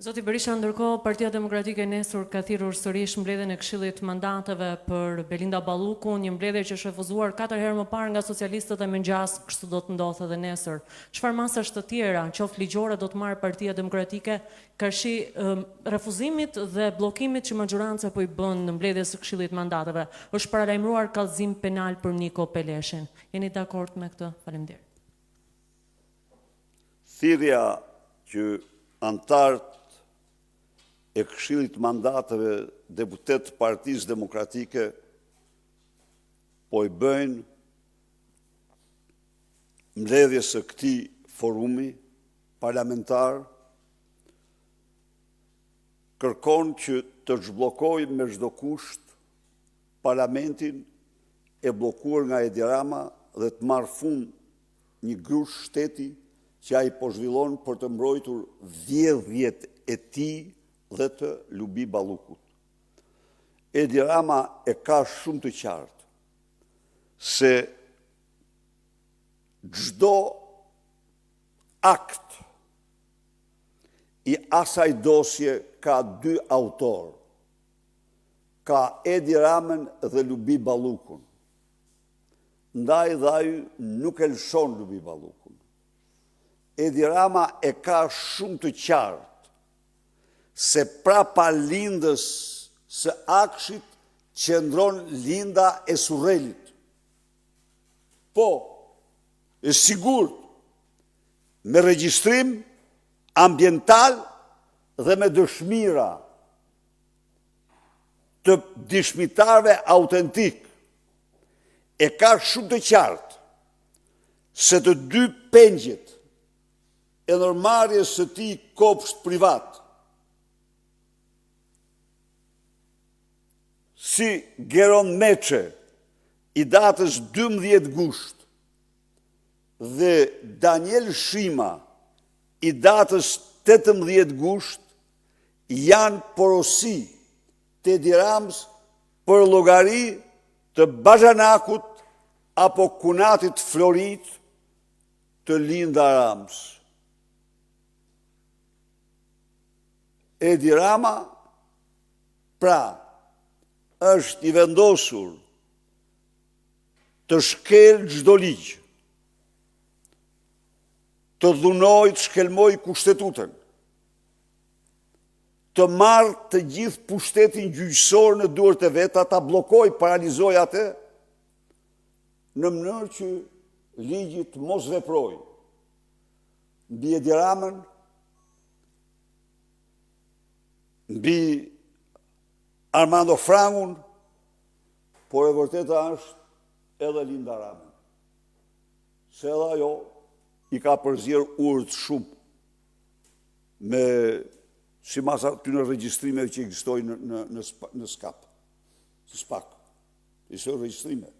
Zoti Berisha, ndërkohë Partia Demokratike nesër ka thirrur sërish mbledhjen e Këshillit të Mandateve për Belinda Ballukun, një mbledhje që është refuzuar 4 herë më parë nga socialistët e Mëngjas, kështu do të ndodhë edhe nesër. Çfarë masash të tjera, qoftë ligjore, do të marrë Partia Demokratike karshi refuzimit dhe bllokimit që maxhoranca po i bën në mbledhjes së Këshillit të Mandateve? Është paralajmëruar kallëzim penal për Niko Peleshin. Jeni dakord me këtë? Faleminderit. Thirrja që antarët e Këshillit të Mandateve, deputet të Partisë Demokratike, po i bëjnë mbledhjes së këtij forumi parlamentar, kërkon që të zhbllokojë me çdo kusht parlamentin e bllokuar nga Edi Rama dhe të marrë fund një grush shteti që ai po zhvillon për të mbrojtur vjedhjet e tij dhe të Lubi Ballukut. Edi Rama e ka shumë të qartë se çdo akt i asaj dosje ka 2 autor. Ka Edi Ramën dhe Lubi Ballukun. Ndaj dhe ai nuk e lëshon Lubi Ballukun. Edi Rama e ka shumë të qartë se prapa lindës së Akshit qëndron linda e Surrelit. Po, e sigurt, me regjistrim ambiental dhe me dëshmira të dëshmitarëve autentik, e ka shumë të qartë se të 2 pengjet e ndërmarrjes së tij kopsht privat, si Geron Meçe i datës 12 gusht dhe Daniel Shima i datës 18 gusht janë porosi të Edi Ramës për llogari të Bazhanakut apo Kunatit Florit të Linda Ramës. Edi Rama, pra, është i vendosur të shkelë çdo ligj, të dhunojë, të shkelmojë kushtetutën, të marrë të gjithë pushtetin gjyqësor në duart e veta, ta bllokojë, paralizojë atë, në mënyrë që ligji të mos veprojë mbi Edi Ramën, mbi Armando Frangun, por e vërteta është edhe Linda Rama. Se edhe ajo i ka përzierë urët shumë me sipas atyre regjistrimeve që ekzistojnë në SKAP. SPAK. Ishte regjistrime.